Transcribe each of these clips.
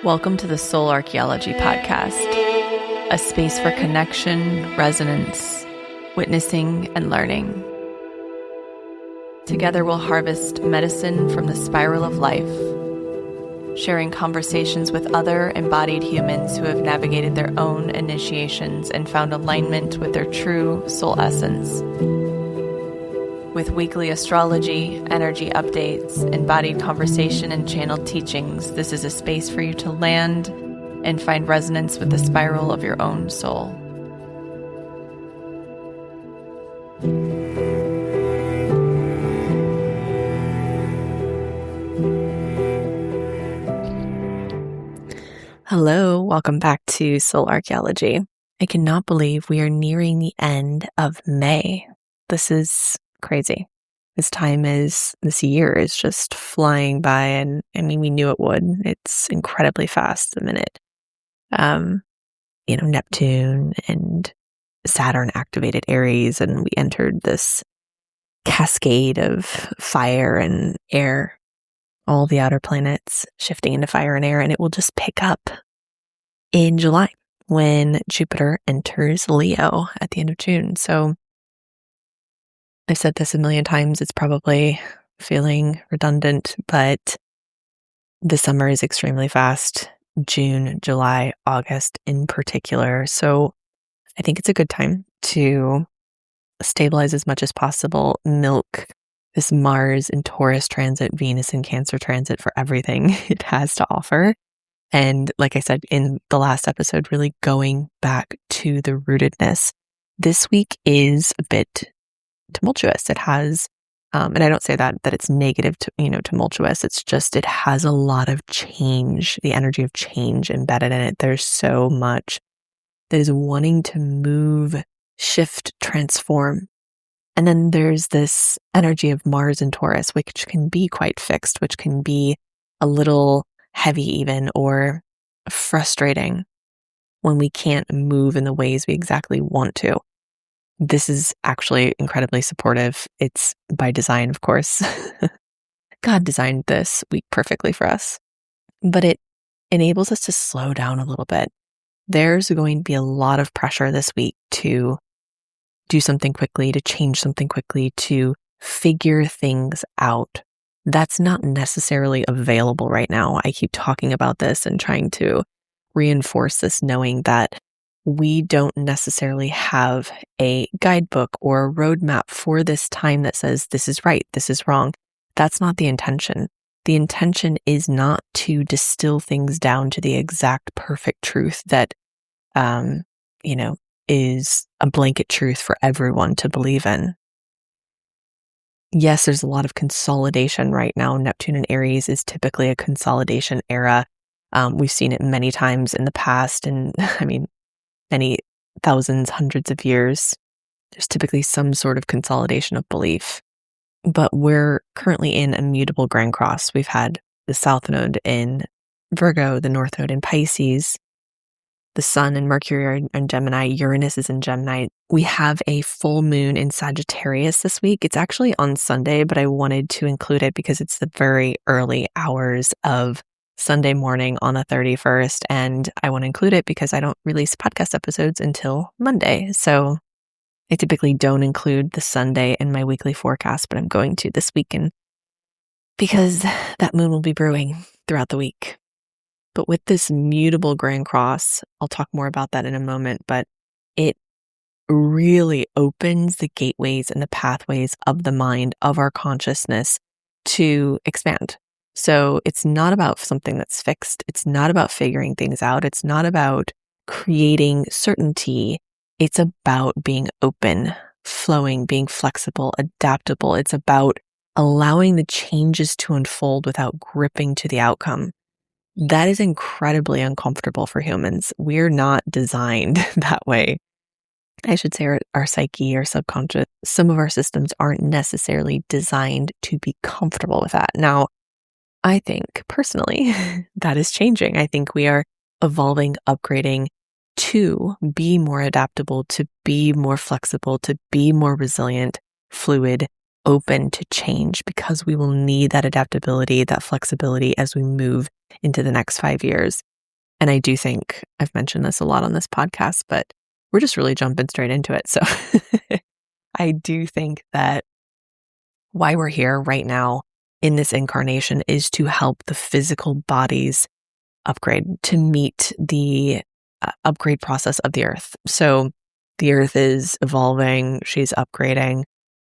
Welcome to the Soul Archaeology podcast, a space for connection, resonance, witnessing, and learning. Together we'll harvest medicine from the spiral of life, sharing conversations with other embodied humans who have navigated their own initiations and found alignment with their true soul essence. With weekly astrology, energy updates, embodied conversation, and channeled teachings, this is a space for you to land and find resonance with the spiral of your own soul. Hello, welcome back to Soul Archaeology. I cannot believe we are nearing the end of May. This is crazy. This year is just flying by, and I mean, we knew it would. It's incredibly fast the minute. Neptune and Saturn activated Aries, and we entered this cascade of fire and air, all the outer planets shifting into fire and air, and it will just pick up in July when Jupiter enters Leo at the end of June. So I've said this a million times, it's probably feeling redundant, but the summer is extremely fast. June, July, August in particular. So I think it's a good time to stabilize as much as possible, milk this Mars and Taurus transit, Venus and Cancer transit for everything it has to offer. And like I said in the last episode, really going back to the rootedness. This week is a bit tumultuous. It has, and I don't say that it's negative, tumultuous. It's just, it has a lot of change, the energy of change embedded in it. There's so much that is wanting to move, shift, transform. And then there's this energy of Mars and Taurus, which can be quite fixed, which can be a little heavy even, or frustrating when we can't move in the ways we exactly want to. This is actually incredibly supportive. It's by design, of course. God designed this week perfectly for us, but it enables us to slow down a little bit. There's going to be a lot of pressure this week to do something quickly, to change something quickly, to figure things out. That's not necessarily available right now. I keep talking about this and trying to reinforce this, knowing that we don't necessarily have a guidebook or a roadmap for this time that says this is right, this is wrong. That's not the intention. The intention is not to distill things down to the exact perfect truth that, is a blanket truth for everyone to believe in. Yes, there's a lot of consolidation right now. Neptune and Aries is typically a consolidation era. We've seen it many times in the past, and many thousands, hundreds of years. There's typically some sort of consolidation of belief. But we're currently in a mutable grand cross. We've had the South Node in Virgo, the North Node in Pisces, the Sun and Mercury are in Gemini, Uranus is in Gemini. We have a full moon in Sagittarius this week. It's actually on Sunday, but I wanted to include it because it's the very early hours of Sunday morning on the 31st, and I want to include it because I don't release podcast episodes until Monday. So I typically don't include the Sunday in my weekly forecast, but I'm going to this weekend because that moon will be brewing throughout the week. But with this mutable grand cross, I'll talk more about that in a moment, but it really opens the gateways and the pathways of the mind, of our consciousness to expand. So it's not about something that's fixed. It's not about figuring things out. It's not about creating certainty. It's about being open, flowing, being flexible, adaptable. It's about allowing the changes to unfold without gripping to the outcome. That is incredibly uncomfortable for humans. We're not designed that way. I should say our psyche, our subconscious, some of our systems aren't necessarily designed to be comfortable with that. Now, I think personally that is changing. I think we are evolving, upgrading to be more adaptable, to be more flexible, to be more resilient, fluid, open to change because we will need that adaptability, that flexibility as we move into the next 5 years. And I do think I've mentioned this a lot on this podcast, but we're just really jumping straight into it. So I do think that why we're here right now in this incarnation is to help the physical bodies upgrade to meet the upgrade process of the earth. So the earth is evolving, she's upgrading.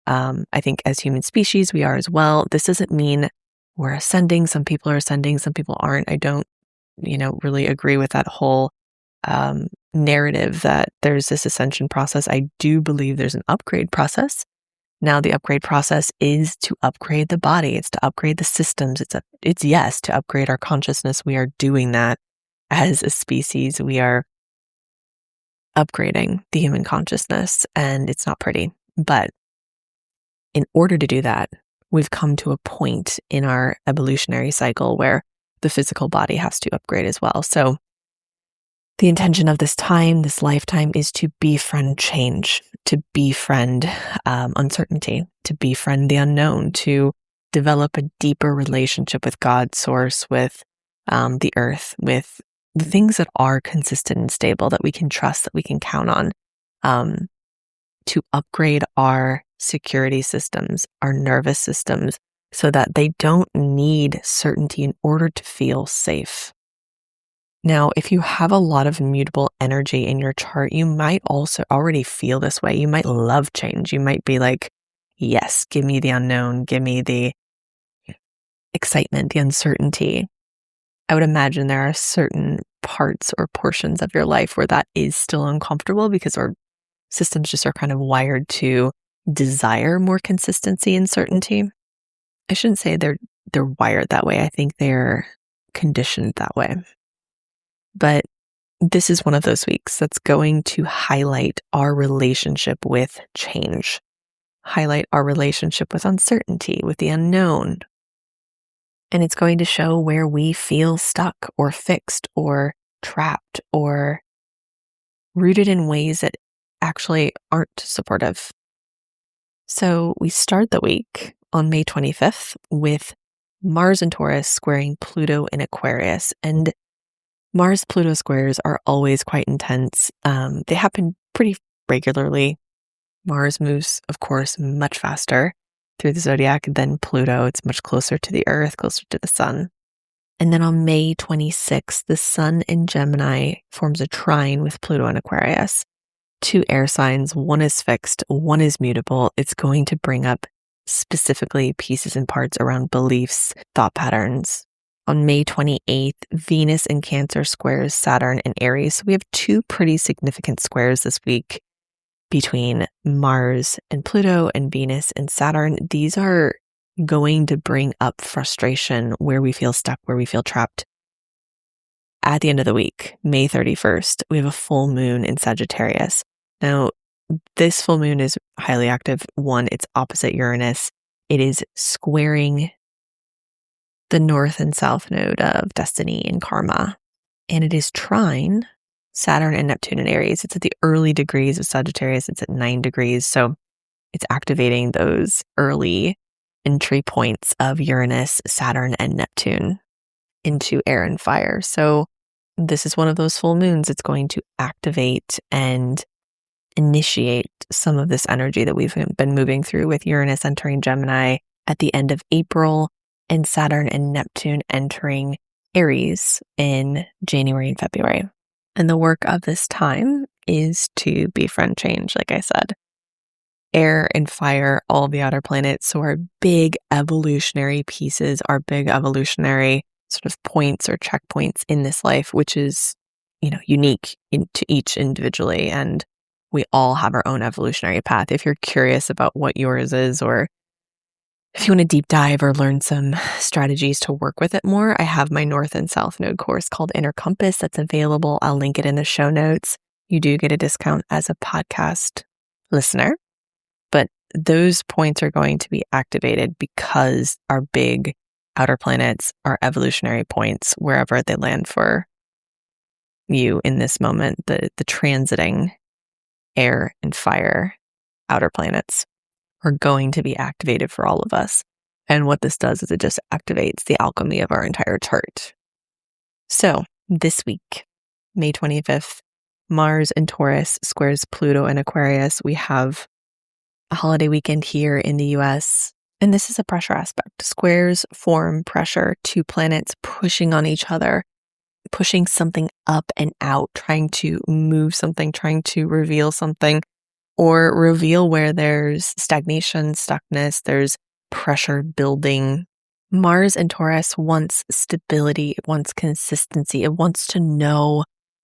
I think as human species, we are as well. This doesn't mean we're ascending. Some people are ascending, some people aren't. I don't, really agree with that whole narrative that there's this ascension process. I do believe there's an upgrade process. Now, the upgrade process is to upgrade the body. It's to upgrade the systems. It's yes, to upgrade our consciousness. We are doing that as a species. We are upgrading the human consciousness, and it's not pretty. But in order to do that, we've come to a point in our evolutionary cycle where the physical body has to upgrade as well. So the intention of this time, this lifetime, is to befriend change, to befriend uncertainty, to befriend the unknown, to develop a deeper relationship with God, source, with the earth, with the things that are consistent and stable, that we can trust, that we can count on, to upgrade our security systems, our nervous systems, so that they don't need certainty in order to feel safe. Now, if you have a lot of mutable energy in your chart, you might also already feel this way. You might love change. You might be like, yes, give me the unknown, give me the excitement, the uncertainty. I would imagine there are certain parts or portions of your life where that is still uncomfortable because our systems just are kind of wired to desire more consistency and certainty. I shouldn't say they're wired that way. I think they're conditioned that way. But this is one of those weeks that's going to highlight our relationship with change, highlight our relationship with uncertainty, with the unknown. And it's going to show where we feel stuck or fixed or trapped or rooted in ways that actually aren't supportive. So we start the week on May 25th with Mars in Taurus squaring Pluto in Aquarius. And Mars-Pluto squares are always quite intense. They happen pretty regularly. Mars moves, of course, much faster through the zodiac than Pluto. It's much closer to the Earth, closer to the sun. And then on May 26th, the sun in Gemini forms a trine with Pluto in Aquarius. 2 air signs, one is fixed, one is mutable. It's going to bring up specifically pieces and parts around beliefs, thought patterns. On May 28th, Venus in Cancer squares Saturn and Aries. So we have 2 pretty significant squares this week between Mars and Pluto and Venus and Saturn. These are going to bring up frustration where we feel stuck, where we feel trapped. At the end of the week, May 31st, we have a full moon in Sagittarius. Now, this full moon is highly active. One, it's opposite Uranus. It is squaring the north and south node of destiny and karma. And it is trine Saturn and Neptune in Aries. It's at the early degrees of Sagittarius. It's at 9 degrees. So it's activating those early entry points of Uranus, Saturn, and Neptune into air and fire. So this is one of those full moons. It's going to activate and initiate some of this energy that we've been moving through with Uranus entering Gemini at the end of April and Saturn and Neptune entering Aries in January and February. And the work of this time is to befriend change, like I said. Air and fire, all the outer planets. So our big evolutionary pieces, our big evolutionary sort of points or checkpoints in this life, which is, unique to each individually. And we all have our own evolutionary path. If you're curious about what yours is, or if you want to deep dive or learn some strategies to work with it more, I have my North and South Node course called Inner Compass that's available. I'll link it in the show notes. You do get a discount as a podcast listener, but those points are going to be activated because our big outer planets are evolutionary points wherever they land for you in this moment, the transiting air and fire outer planets. are going to be activated for all of us. And what this does is it just activates the alchemy of our entire chart. So this week, May 25th, Mars in Taurus squares Pluto in Aquarius. We have a holiday weekend here in the US, and this is a pressure aspect. Squares form pressure, two planets pushing on each other, pushing something up and out, trying to move something, trying to reveal something, or reveal where there's stagnation, stuckness, there's pressure building. Mars in Taurus wants stability, it wants consistency, it wants to know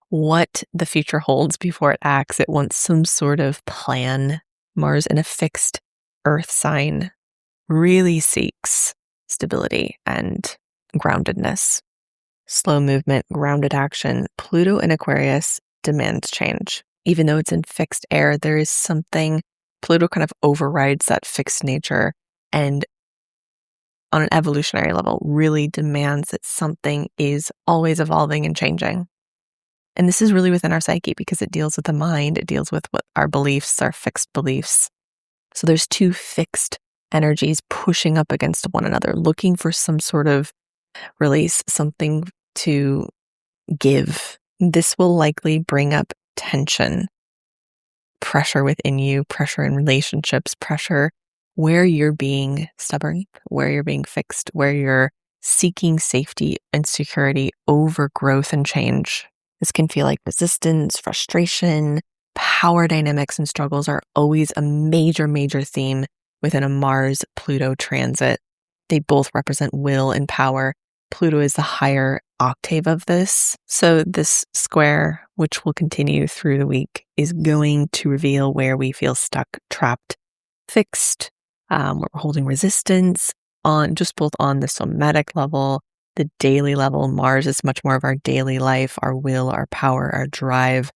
what the future holds before it acts. It wants some sort of plan. Mars in a fixed earth sign really seeks stability and groundedness. Slow movement, grounded action. Pluto in Aquarius demands change. Even though it's in fixed air, there is something, Pluto kind of overrides that fixed nature and on an evolutionary level really demands that something is always evolving and changing. And this is really within our psyche because it deals with the mind, it deals with what our beliefs, our fixed beliefs. So there's two fixed energies pushing up against one another, looking for some sort of release, something to give. This will likely bring up tension, pressure within you, pressure in relationships, pressure where you're being stubborn, where you're being fixed, where you're seeking safety and security over growth and change. This can feel like resistance, frustration, power dynamics and struggles are always a major, major theme within a Mars-Pluto transit. They both represent will and power. Pluto is the higher octave of this. So this square, which will continue through the week, is going to reveal where we feel stuck, trapped, fixed, where we're holding resistance on just both on the somatic level, the daily level. Mars is much more of our daily life, our will, our power, our drive.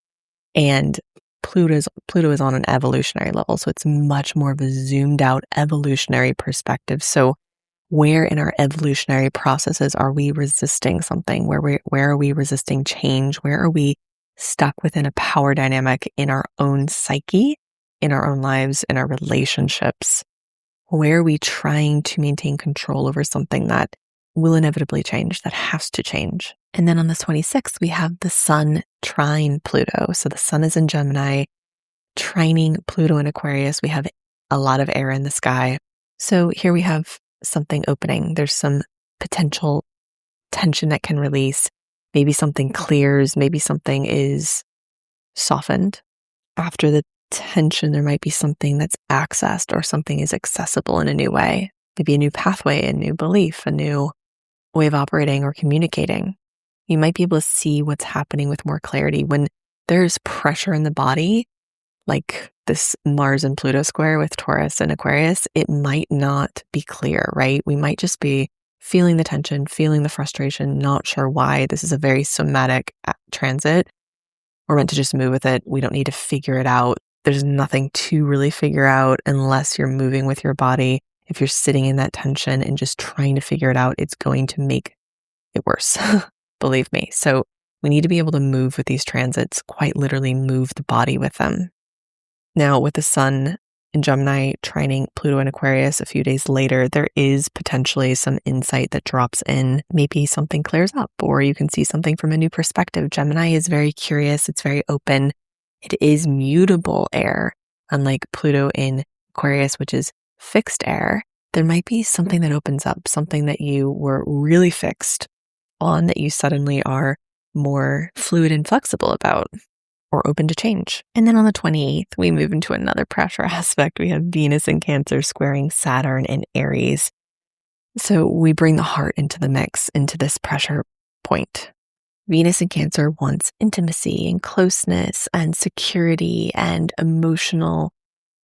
And Pluto is on an evolutionary level. So it's much more of a zoomed out evolutionary perspective. So where in our evolutionary processes are we resisting something? Where are we resisting change? Where are we stuck within a power dynamic in our own psyche, in our own lives, in our relationships? Where are we trying to maintain control over something that will inevitably change, that has to change? And then on the 26th, we have the Sun trine Pluto. So the Sun is in Gemini, trining Pluto in Aquarius. We have a lot of air in the sky. So here we have something opening. There's some potential tension that can release. Maybe something clears. Maybe something is softened. After the tension, there might be something that's accessed or something is accessible in a new way. Maybe a new pathway, a new belief, a new way of operating or communicating. You might be able to see what's happening with more clarity. When there's pressure in the body, like this Mars and Pluto square with Taurus and Aquarius, it might not be clear, right? We might just be feeling the tension, feeling the frustration, not sure why. This is a very somatic transit. We're meant to just move with it. We don't need to figure it out. There's nothing to really figure out unless you're moving with your body. If you're sitting in that tension and just trying to figure it out, it's going to make it worse. Believe me. So we need to be able to move with these transits, quite literally move the body with them. Now, with the Sun in Gemini trining Pluto in Aquarius a few days later, there is potentially some insight that drops in. Maybe something clears up, or you can see something from a new perspective. Gemini is very curious. It's very open. It is mutable air, unlike Pluto in Aquarius, which is fixed air. There might be something that opens up, something that you were really fixed on that you suddenly are more fluid and flexible about, or open to change. And then on the 28th, we move into another pressure aspect. We have Venus in Cancer squaring Saturn in Aries. So we bring the heart into the mix, into this pressure point. Venus in Cancer wants intimacy and closeness and security and emotional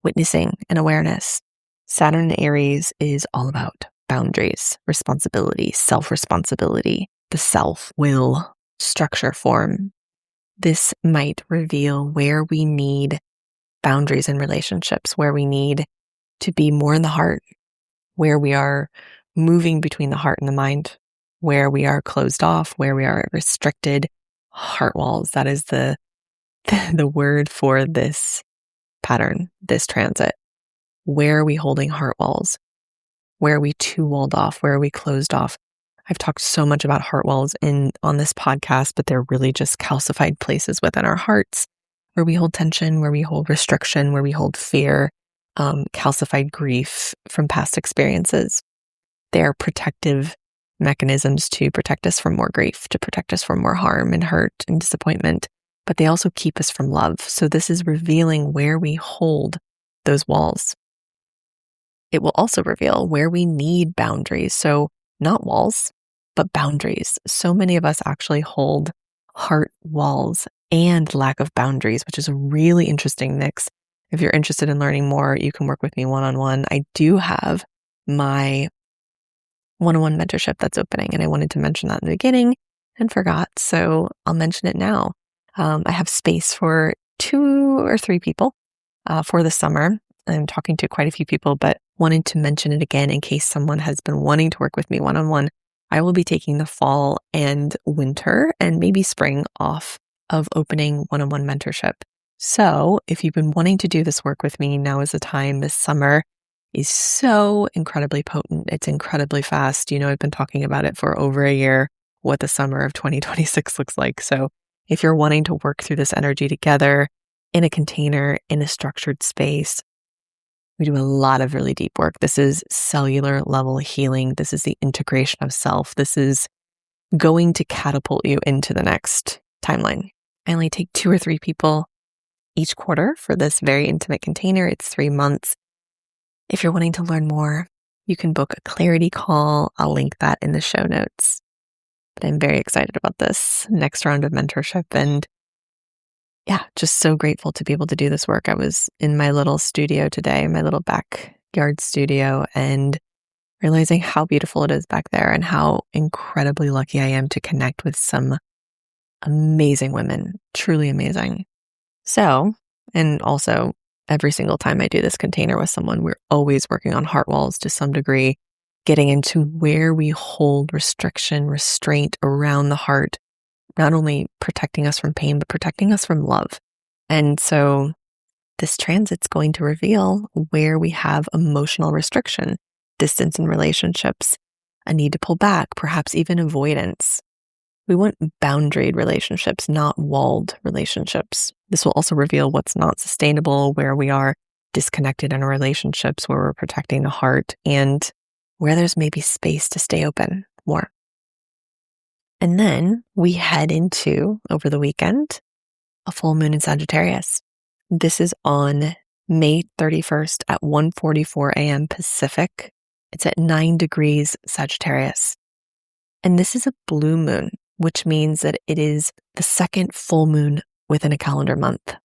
witnessing and awareness. Saturn in Aries is all about boundaries, responsibility, self-responsibility, the self, will, structure, form. This might reveal where we need boundaries in relationships, where we need to be more in the heart, where we are moving between the heart and the mind, where we are closed off, where we are restricted. Heart walls, that is the word for this pattern, this transit. where are we holding heart walls? Where are we too walled off? Where are we closed off? I've talked so much about heart walls on this podcast, but they're really just calcified places within our hearts where we hold tension, where we hold restriction, where we hold fear, calcified grief from past experiences. They are protective mechanisms to protect us from more grief, to protect us from more harm and hurt and disappointment, but they also keep us from love. So this is revealing where we hold those walls. It will also reveal where we need boundaries. So not walls, but boundaries. So many of us actually hold heart walls and lack of boundaries, which is a really interesting mix. If you're interested in learning more, you can work with me one-on-one. I do have my one-on-one mentorship that's opening, and I wanted to mention that in the beginning and forgot, so I'll mention it now. I have space for 2 or 3 people for the summer. I'm talking to quite a few people, but wanted to mention it again in case someone has been wanting to work with me one-on-one. I will be taking the fall and winter and maybe spring off of opening one-on-one mentorship. So if you've been wanting to do this work with me, now is the time. This summer is so incredibly potent. It's incredibly fast. I've been talking about it for over a year, what the summer of 2026 looks like. So if you're wanting to work through this energy together in a container, in a structured space, we do a lot of really deep work. This is cellular level healing. This is the integration of self. This is going to catapult you into the next timeline. I only take 2 or 3 people each quarter for this very intimate container. It's 3 months. If you're wanting to learn more, you can book a clarity call. I'll link that in the show notes. But I'm very excited about this next round of mentorship, and just so grateful to be able to do this work. I was in my little studio today, my little backyard studio, and realizing how beautiful it is back there and how incredibly lucky I am to connect with some amazing women, truly amazing. So, and also every single time I do this container with someone, we're always working on heart walls to some degree, getting into where we hold restriction, restraint around the heart, not only protecting us from pain, but protecting us from love. And so this transit's going to reveal where we have emotional restriction, distance in relationships, a need to pull back, perhaps even avoidance. We want boundaried relationships, not walled relationships. This will also reveal what's not sustainable, where we are disconnected in our relationships, where we're protecting the heart, and where there's maybe space to stay open more. And then we head into, over the weekend, a full moon in Sagittarius. This is on May 31st at 1:44 a.m. Pacific. It's at 9 degrees Sagittarius. And this is a blue moon, which means that it is the second full moon within a calendar month.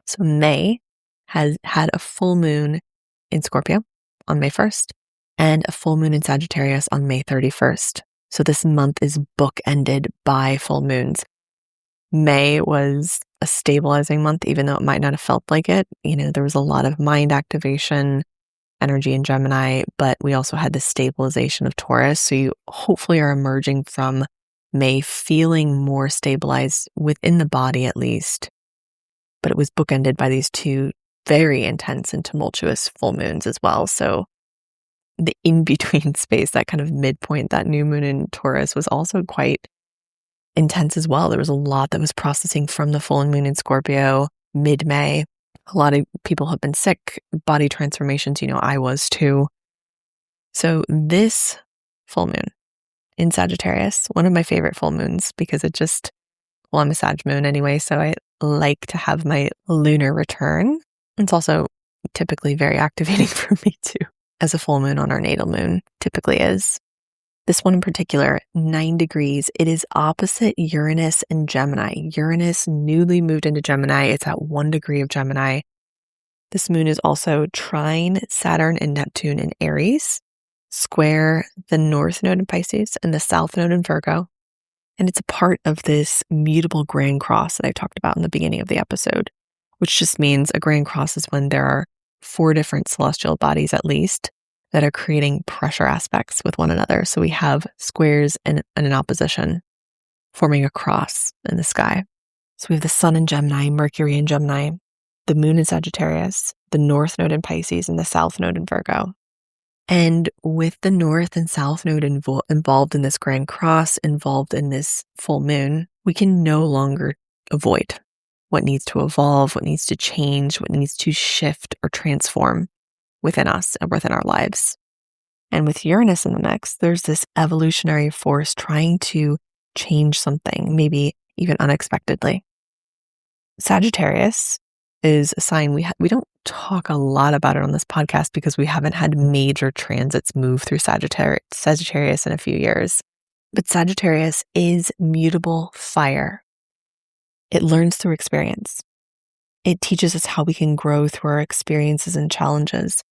So May has had a full moon in Scorpio on May 1st and a full moon in Sagittarius on May 31st. So this month is bookended by full moons. May was a stabilizing month, even though it might not have felt like it. There was a lot of mind activation, energy in Gemini, but we also had the stabilization of Taurus. So you hopefully are emerging from May feeling more stabilized within the body at least. But it was bookended by these 2 very intense and tumultuous full moons as well. So the in-between space, that kind of midpoint, that new moon in Taurus was also quite intense as well. There was a lot that was processing from the full moon in Scorpio mid-May. A lot of people have been sick, body transformations, I was too. So this full moon in Sagittarius, one of my favorite full moons because I'm a Sag moon anyway, so I like to have my lunar return. It's also typically very activating for me too, as a full moon on our natal moon typically is. This one in particular, 9 degrees, it is opposite Uranus and Gemini. Uranus newly moved into Gemini. It's at 1 degree of Gemini. This moon is also trine Saturn and Neptune in Aries, square the north node in Pisces and the south node in Virgo. And it's a part of this mutable grand cross that I talked about in the beginning of the episode, which just means a grand cross is when there are 4 different celestial bodies at least that are creating pressure aspects with one another. So we have squares and an opposition forming a cross in the sky. So we have the sun in Gemini, Mercury in Gemini, the moon in Sagittarius, the north node in Pisces, and the south node in Virgo. And with the north and south node involved in this grand cross, involved in this full moon, we can no longer avoid what needs to evolve, what needs to change, what needs to shift or transform within us and within our lives. And with Uranus in the mix, there's this evolutionary force trying to change something, maybe even unexpectedly. Sagittarius is a sign we don't talk a lot about it on this podcast because we haven't had major transits move through Sagittarius in a few years. But Sagittarius is mutable fire. It learns through experience. It teaches us how we can grow through our experiences and challenges.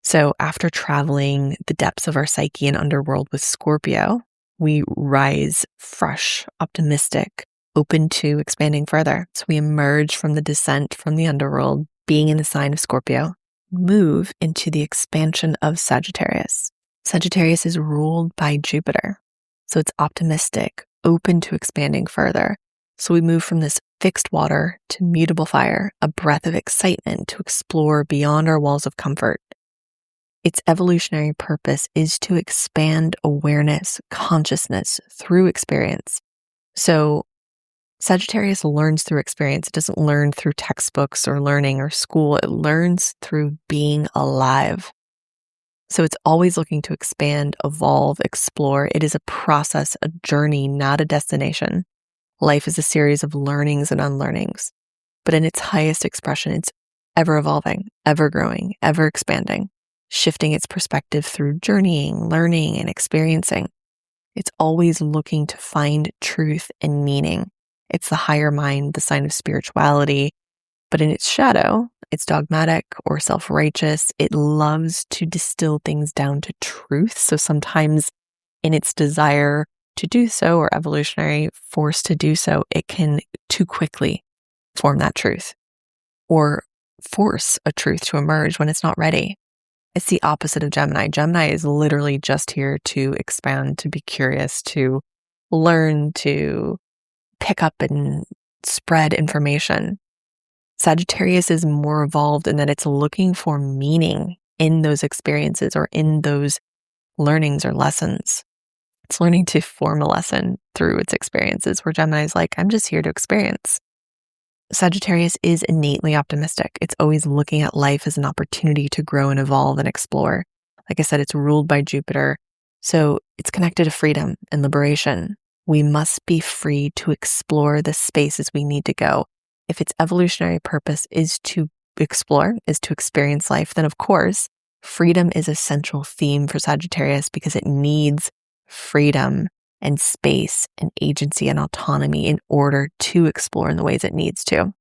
So after traveling the depths of our psyche and underworld with Scorpio, we rise fresh, optimistic, open to expanding further. So we emerge from the descent from the underworld, being in the sign of Scorpio, move into the expansion of Sagittarius. Sagittarius is ruled by Jupiter. So it's optimistic, open to expanding further. So we move from this fixed water to mutable fire, a breath of excitement to explore beyond our walls of comfort. Its evolutionary purpose is to expand awareness, consciousness through experience. So Sagittarius learns through experience. It doesn't learn through textbooks or learning or school. It learns through being alive. So it's always looking to expand, evolve, explore. It is a process, a journey, not a destination. Life is a series of learnings and unlearnings. But in its highest expression, it's ever evolving, ever growing, ever expanding, shifting its perspective through journeying, learning, and experiencing. It's always looking to find truth and meaning. It's the higher mind, the sign of spirituality. But in its shadow, it's dogmatic or self-righteous. It loves to distill things down to truth. So sometimes in its desire to do so, or evolutionary force to do so, it can too quickly form that truth or force a truth to emerge when it's not ready. It's the opposite of Gemini. Gemini is literally just here to expand, to be curious, to learn, to pick up and spread information. Sagittarius is more evolved in that it's looking for meaning in those experiences or in those learnings or lessons. It's learning to form a lesson through its experiences, where Gemini is like, I'm just here to experience. Sagittarius is innately optimistic. It's always looking at life as an opportunity to grow and evolve and explore. Like I said, it's ruled by Jupiter. So it's connected to freedom and liberation. We must be free to explore the spaces we need to go. If its evolutionary purpose is to explore, is to experience life, then of course, freedom is a central theme for Sagittarius because it needs freedom and space and agency and autonomy in order to explore in the ways it needs to.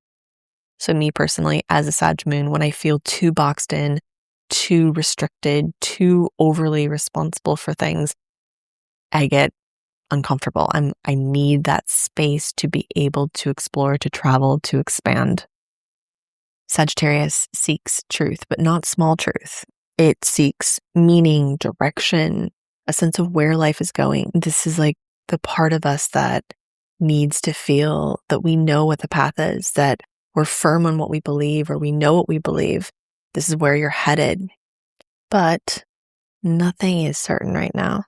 So me personally, as a Sag moon, when I feel too boxed in, too restricted, too overly responsible for things, I get uncomfortable. I need that space to be able to explore, to travel, to expand. Sagittarius seeks truth, but not small truth. It seeks meaning, direction, a sense of where life is going. This is like the part of us that needs to feel that we know what the path is, that we're firm on what we believe, or we know what we believe. This is where you're headed. But nothing is certain right now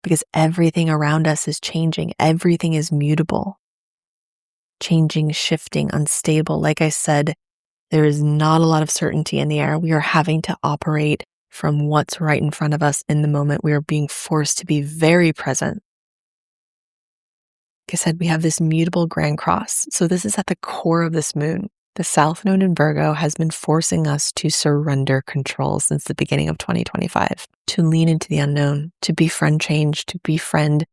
because everything around us is changing. Everything is mutable, changing, shifting, unstable. Like I said, there is not a lot of certainty in the air. We are having to operate from what's right in front of us in the moment. We are being forced to be very present. Like I said, we have this mutable grand cross. So this is at the core of this moon. The South Node in Virgo has been forcing us to surrender control since the beginning of 2025, to lean into the unknown, to befriend change, to befriend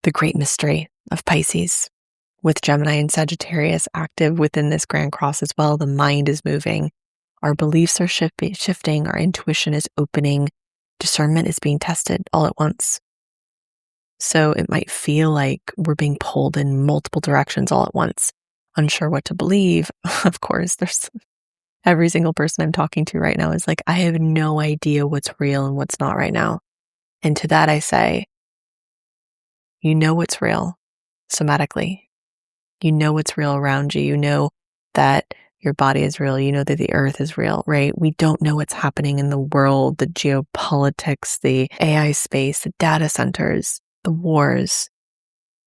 the great mystery of Pisces. With Gemini and Sagittarius active within this grand cross as well, the mind is moving. Our beliefs are shifting, our intuition is opening, discernment is being tested all at once. So it might feel like we're being pulled in multiple directions all at once, unsure what to believe. Of course, there's every single person I'm talking to right now is like, I have no idea what's real and what's not right now. And to that I say, you know what's real somatically. You know what's real around you. You know that your body is real. You know that the earth is real, right? We don't know what's happening in the world, the geopolitics, the AI space, the data centers, the wars,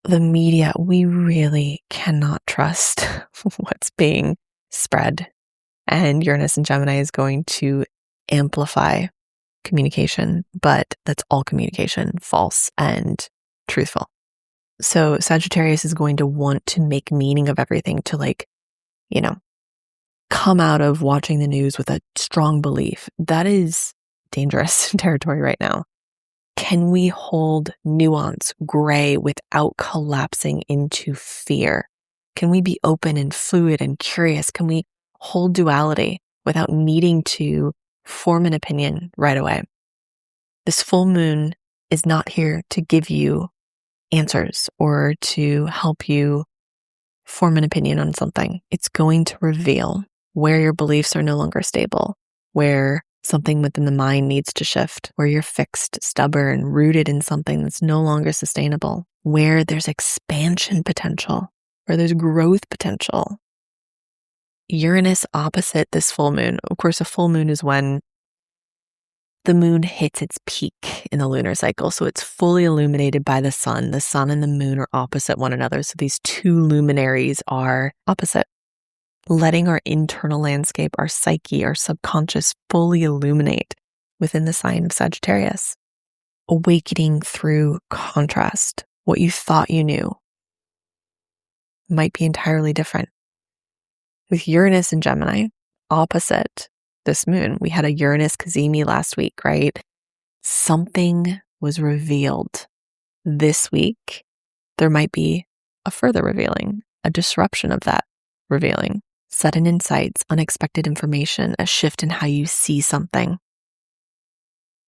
the media. We really cannot trust what's being spread. And Uranus and Gemini is going to amplify communication, but that's all communication, false and truthful. So Sagittarius is going to want to make meaning of everything, to come out of watching the news with a strong belief. That is dangerous territory right now. Can we hold nuance, gray, without collapsing into fear? Can we be open and fluid and curious? Can we hold duality without needing to form an opinion right away? This full moon is not here to give you answers or to help you form an opinion on something. It's going to reveal where your beliefs are no longer stable, where something within the mind needs to shift, where you're fixed, stubborn, rooted in something that's no longer sustainable, where there's expansion potential, where there's growth potential. Uranus opposite this full moon. Of course, a full moon is when the moon hits its peak in the lunar cycle. So it's fully illuminated by the sun. The sun and the moon are opposite one another. So these two luminaries are opposite, letting our internal landscape, our psyche, our subconscious fully illuminate within the sign of Sagittarius. Awakening through contrast. What you thought you knew might be entirely different. With Uranus and Gemini opposite this moon, we had a Uranus Cazimi last week, right? Something was revealed. This week, there might be a further revealing, a disruption of that revealing. Sudden insights, unexpected information, a shift in how you see something,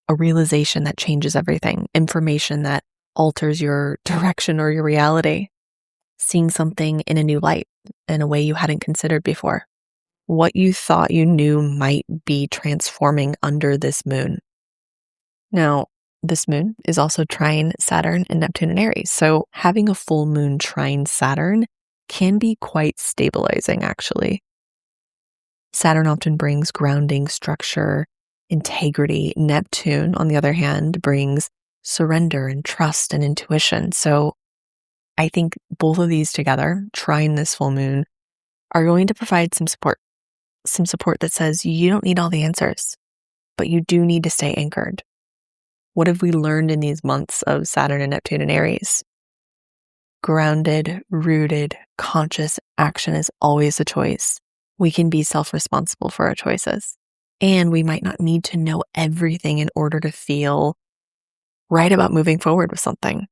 a realization that changes everything, information that alters your direction or your reality, seeing something in a new light, in a way you hadn't considered before. What you thought you knew might be transforming under this moon. Now, this moon is also trine Saturn and Neptune and Aries. So having a full moon trine Saturn can be quite stabilizing, actually. Saturn often brings grounding, structure, integrity. Neptune, on the other hand, brings surrender and trust and intuition. So I think both of these together, trine this full moon, are going to provide some support that says you don't need all the answers, but you do need to stay anchored. What have we learned in these months of Saturn and Neptune and Aries? Grounded, rooted, conscious action is always a choice. We can be self-responsible for our choices. And we might not need to know everything in order to feel right about moving forward with something.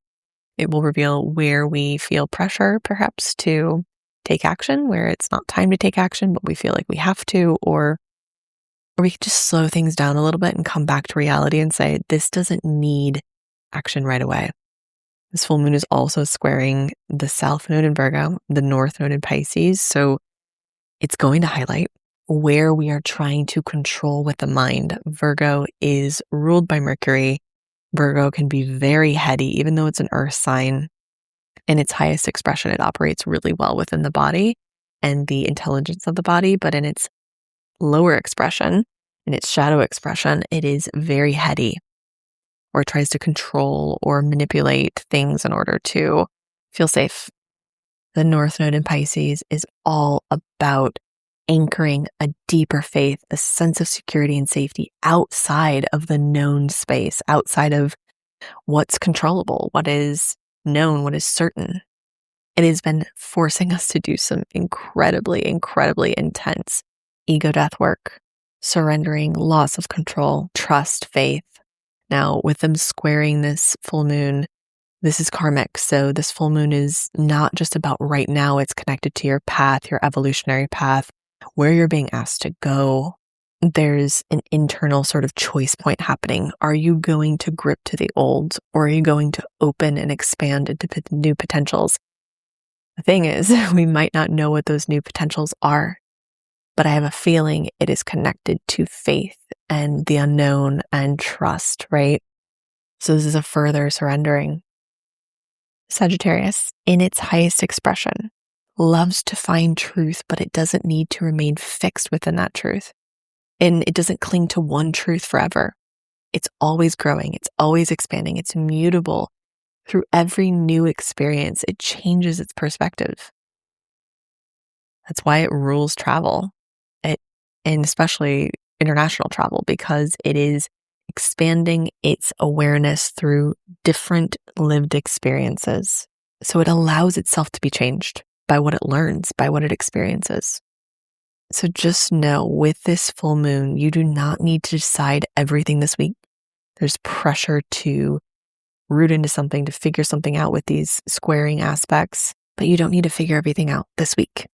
It will reveal where we feel pressure, perhaps, to take action, where it's not time to take action, but we feel like we have to, or we can just slow things down a little bit and come back to reality and say, this doesn't need action right away. This full moon is also squaring the south node in Virgo, the north node in Pisces. So it's going to highlight where we are trying to control with the mind. Virgo is ruled by Mercury. Virgo can be very heady, even though it's an earth sign. In its highest expression, it operates really well within the body and the intelligence of the body. But in its lower expression, in its shadow expression, it is very heady, or tries to control or manipulate things in order to feel safe. The North Node in Pisces is all about anchoring a deeper faith, a sense of security and safety outside of the known space, outside of what's controllable, what is known, what is certain. It has been forcing us to do some incredibly, incredibly intense ego death work, surrendering, loss of control, trust, faith. Now, with them squaring this full moon, this is karmic. So this full moon is not just about right now. It's connected to your path, your evolutionary path, where you're being asked to go. There's an internal sort of choice point happening. Are you going to grip to the old, or are you going to open and expand into new potentials? The thing is, we might not know what those new potentials are, but I have a feeling it is connected to faith and the unknown and trust, right? So this is a further surrendering. Sagittarius, in its highest expression, loves to find truth, but it doesn't need to remain fixed within that truth. And it doesn't cling to one truth forever. It's always growing. It's always expanding. It's mutable. Through every new experience, it changes its perspective. That's why it rules travel, and especially international travel, because it is expanding its awareness through different lived experiences. So it allows itself to be changed by what it learns, by what it experiences. So just know, with this full moon, you do not need to decide everything this week. There's pressure to root into something, to figure something out with these squaring aspects, but you don't need to figure everything out this week.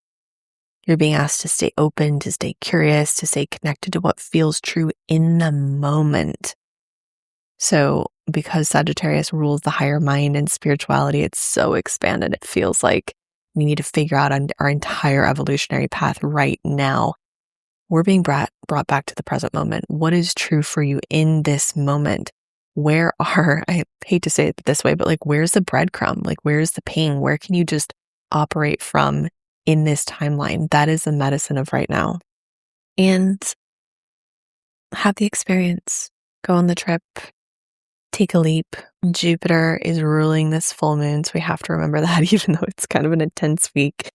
You're being asked to stay open, to stay curious, to stay connected to what feels true in the moment. So because Sagittarius rules the higher mind and spirituality, it's so expanded. It feels like we need to figure out our entire evolutionary path right now. We're being brought back to the present moment. What is true for you in this moment? I hate to say it this way, but like, where's the breadcrumb? Like, where's the pain? Where can you just operate from in this timeline? That is the medicine of right now. And have the experience. Go on the trip. Take a leap. Jupiter is ruling this full moon, so we have to remember that, even though it's kind of an intense week.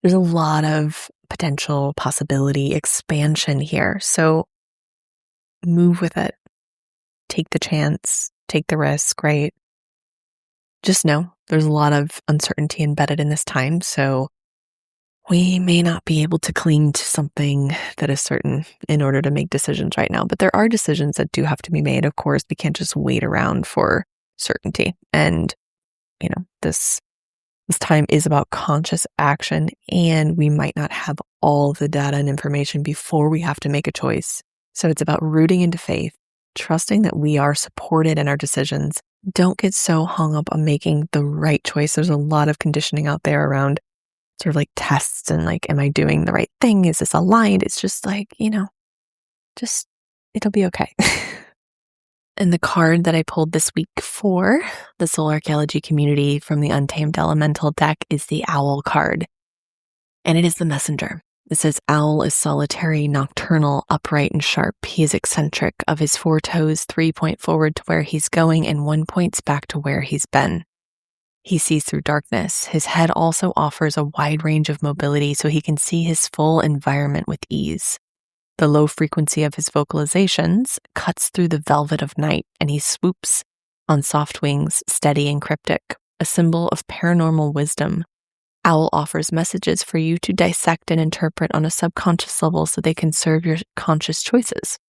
There's a lot of potential, possibility, expansion here. So move with it. Take the chance. Take the risk, right? Just know there's a lot of uncertainty embedded in this time, so we may not be able to cling to something that is certain in order to make decisions right now, but there are decisions that do have to be made. Of course, we can't just wait around for certainty. And, this time is about conscious action, and we might not have all the data and information before we have to make a choice. So it's about rooting into faith, trusting that we are supported in our decisions. Don't get so hung up on making the right choice. There's a lot of conditioning out there around sort of like tests and like, am I doing the right thing? Is this aligned? It's just like, it'll be okay. And the card that I pulled this week for the Soul Archaeology community from the Untamed Elemental deck is the Owl card. And it is the messenger. It says, owl is solitary, nocturnal, upright, and sharp. He is eccentric. Of his 4 toes, 3 point forward to where he's going, and 1 points back to where he's been. He sees through darkness. His head also offers a wide range of mobility, so he can see his full environment with ease. The low frequency of his vocalizations cuts through the velvet of night, and he swoops on soft wings, steady and cryptic, a symbol of paranormal wisdom. Owl offers messages for you to dissect and interpret on a subconscious level so they can serve your conscious choices.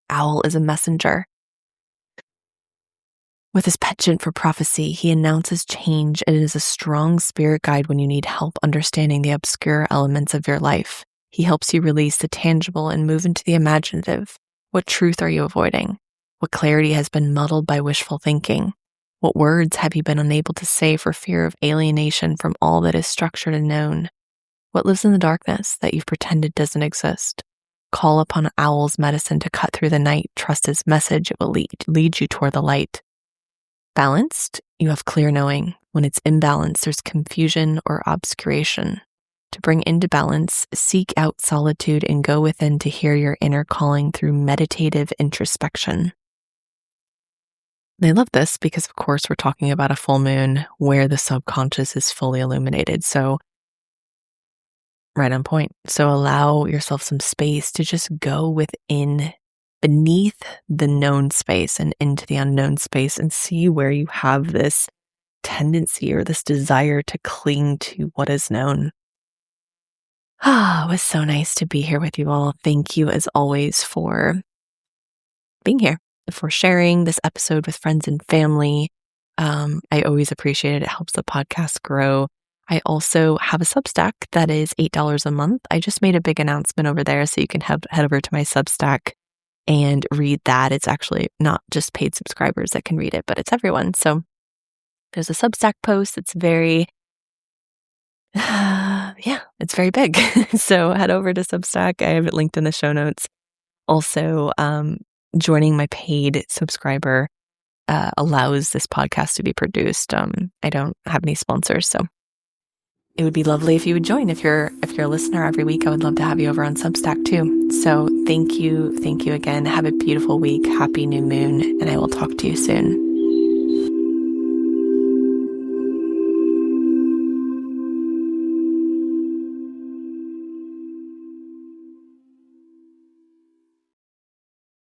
Owl is a messenger. With his penchant for prophecy, he announces change and is a strong spirit guide when you need help understanding the obscure elements of your life. He helps you release the tangible and move into the imaginative. What truth are you avoiding? What clarity has been muddled by wishful thinking? What words have you been unable to say for fear of alienation from all that is structured and known? What lives in the darkness that you've pretended doesn't exist? Call upon Owl's medicine to cut through the night. Trust his message. It will lead you toward the light. Balanced, you have clear knowing. When it's imbalanced, there's confusion or obscuration. To bring into balance, seek out solitude and go within to hear your inner calling through meditative introspection. And I love this because, of course, we're talking about a full moon where the subconscious is fully illuminated. So, right on point. So allow yourself some space to just go within, beneath the known space and into the unknown space, and see where you have this tendency or this desire to cling to what is known. It was so nice to be here with you all. Thank you, as always, for being here, for sharing this episode with friends and family. I always appreciate it. It helps the podcast grow. I also have a Substack that is $8 a month. I just made a big announcement over there, so you can head over to my Substack and read that. It's actually not just paid subscribers that can read it, but it's everyone. So there's a Substack post. It's very it's very big. So head over to Substack. I have it linked in the show notes. Also, joining my paid subscriber allows this podcast to be produced. I don't have any sponsors, so it would be lovely if you would join. If you're a listener every week, I would love to have you over on Substack too. So thank you again. Have a beautiful week. Happy new moon, and I will talk to you soon.